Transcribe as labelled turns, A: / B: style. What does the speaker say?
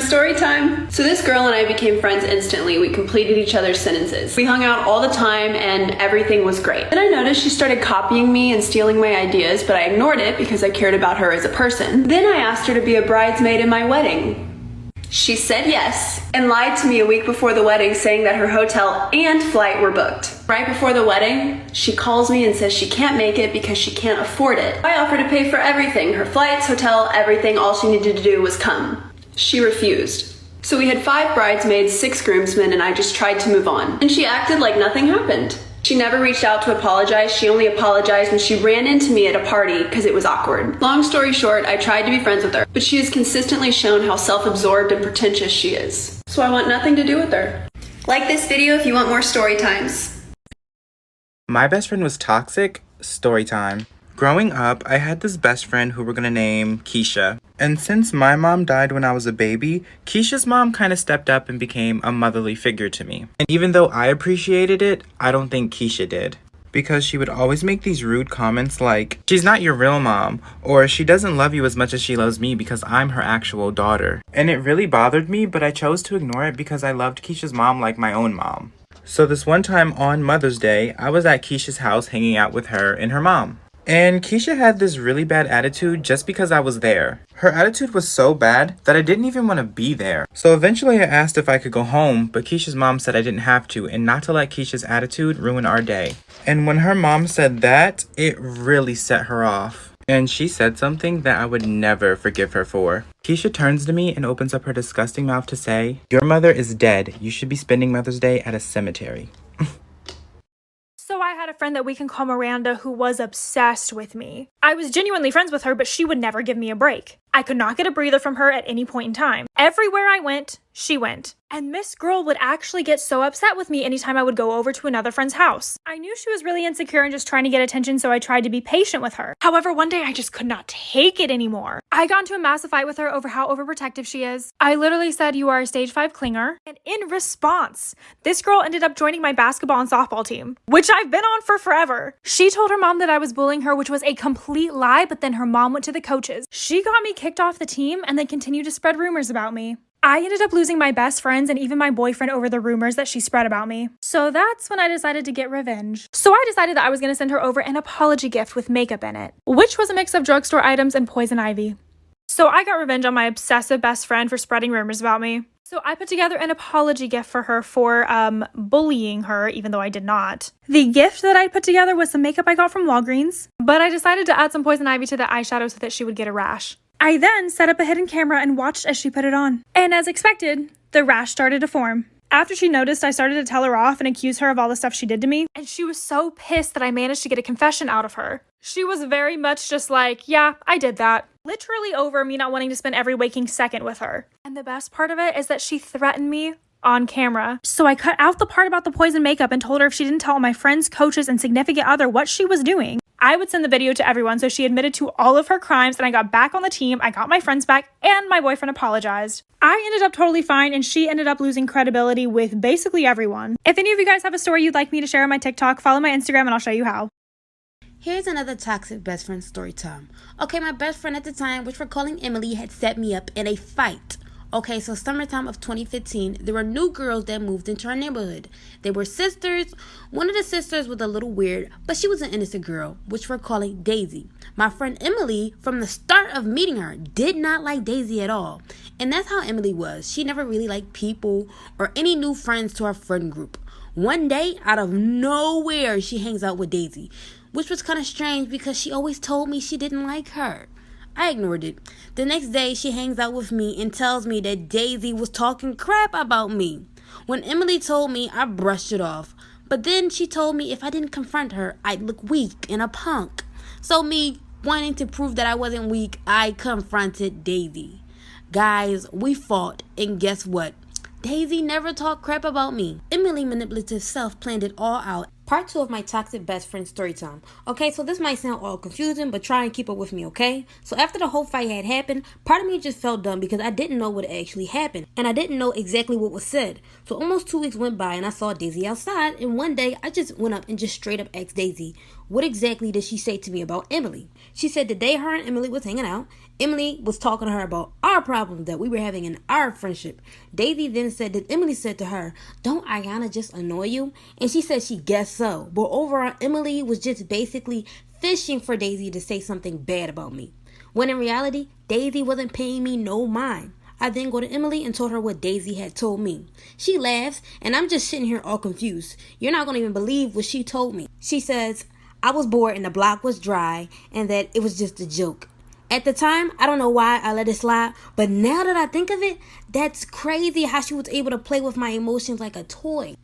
A: story time. So this girl and I became friends instantly. We completed each other's sentences. We hung out all the time and everything was great. Then I noticed she started copying me and stealing my ideas, but I ignored it because I cared about her as a person. Then I asked her to be a bridesmaid in my wedding. She said yes and lied to me a week before the wedding, saying that her hotel and flight were booked. Right before the wedding, she calls me and says she can't make it because she can't afford it. I offered to pay for everything, her flights, hotel, everything. All she needed to do was come. She refused. So we had 5 bridesmaids, 6 groomsmen, and I just tried to move on. And she acted like nothing happened. She never reached out to apologize. She only apologized when she ran into me at a party because it was awkward. Long story short, I tried to be friends with her, but she has consistently shown how self-absorbed and pretentious she is. So I want nothing to do with her. Like this video if you want more story times.
B: My best friend was toxic. Story time. Growing up, I had this best friend who we're gonna name Keisha. And since my mom died when I was a baby, Keisha's mom kind of stepped up and became a motherly figure to me. And even though I appreciated it, I don't think Keisha did. Because she would always make these rude comments like, she's not your real mom, or she doesn't love you as much as she loves me because I'm her actual daughter. And it really bothered me, but I chose to ignore it because I loved Keisha's mom like my own mom. So this one time on Mother's Day, I was at Keisha's house hanging out with her and her mom. And Keisha had this really bad attitude just because I was there. Her attitude was so bad that I didn't even want to be there. So eventually I asked if I could go home, but Keisha's mom said I didn't have to and not to let Keisha's attitude ruin our day. And when her mom said that, it really set her off. And she said something that I would never forgive her for. Keisha turns to me and opens up her disgusting mouth to say, "Your mother is dead. You should be spending Mother's Day at a cemetery."
C: So I had a friend that we can call Miranda who was obsessed with me. I was genuinely friends with her, but she would never give me a break. I could not get a breather from her at any point in time. Everywhere I went, she went. And this girl would actually get so upset with me anytime I would go over to another friend's house. I knew she was really insecure and just trying to get attention, so I tried to be patient with her. However, one day I just could not take it anymore. I got into a massive fight with her over how overprotective she is. I literally said, "You are a stage 5 clinger." And in response, this girl ended up joining my basketball and softball team, which I've been on for forever. She told her mom that I was bullying her, which was a complete lie, but then her mom went to the coaches. She got me kicked off the team and then continued to spread rumors about me. I ended up losing my best friends and even my boyfriend over the rumors that she spread about me. So that's when I decided to get revenge. So I decided that I was going to send her over an apology gift with makeup in it, which was a mix of drugstore items and poison ivy. So I got revenge on my obsessive best friend for spreading rumors about me. So I put together an apology gift for her for bullying her, even though I did not. The gift that I put together was some makeup I got from Walgreens, but I decided to add some poison ivy to the eyeshadow so that she would get a rash. I then set up a hidden camera and watched as she put it on. And as expected, the rash started to form. After she noticed, I started to tell her off and accuse her of all the stuff she did to me. And she was so pissed that I managed to get a confession out of her. She was very much just like, "Yeah, I did that." Literally over me not wanting to spend every waking second with her. And the best part of it is that she threatened me on camera. So I cut out the part about the poison makeup and told her if she didn't tell my friends, coaches, and significant other what she was doing, I would send the video to everyone. So she admitted to all of her crimes and I got back on the team. I got my friends back and my boyfriend apologized. I ended up totally fine and she ended up losing credibility with basically everyone. If any of you guys have a story you'd like me to share on my TikTok, follow my Instagram and I'll show you how.
D: Here's another toxic best friend story time. Okay, my best friend at the time, which we're calling Emily, had set me up in a fight. Okay, so summertime of 2015, there were new girls that moved into our neighborhood. They were sisters. One of the sisters was a little weird, but she was an innocent girl, which we're calling Daisy. My friend Emily, from the start of meeting her, did not like Daisy at all. And that's how Emily was. She never really liked people or any new friends to our friend group. One day, out of nowhere, she hangs out with Daisy, which was kind of strange because she always told me she didn't like her. I ignored it. The next day, she hangs out with me and tells me that Daisy was talking crap about me. When Emily told me, I brushed it off. But then she told me if I didn't confront her, I'd look weak and a punk. So me wanting to prove that I wasn't weak, I confronted Daisy. Guys, we fought, and guess what? Daisy never talked crap about me. Emily's manipulative self planned it all out. Part 2 of my toxic best friend story time. Okay, so this might sound all confusing, but try and keep up with me, okay? So after the whole fight had happened, part of me just felt dumb because I didn't know what actually happened. And I didn't know exactly what was said. So almost 2 weeks went by and I saw Daisy outside. And one day, I just went up and just straight up asked Daisy, what exactly did she say to me about Emily? She said the day her and Emily was hanging out, Emily was talking to her about our problem that we were having in our friendship. Daisy then said that Emily said to her, "Don't Ayana just annoy you?" And she said she guessed so. But overall, Emily was just basically fishing for Daisy to say something bad about me. When in reality, Daisy wasn't paying me no mind. I then go to Emily and told her what Daisy had told me. She laughs, and I'm just sitting here all confused. You're not going to even believe what she told me. She says, I was bored and the block was dry, and that it was just a joke. At the time, I don't know why I let it slide, but now that I think of it, that's crazy how she was able to play with my emotions like a toy.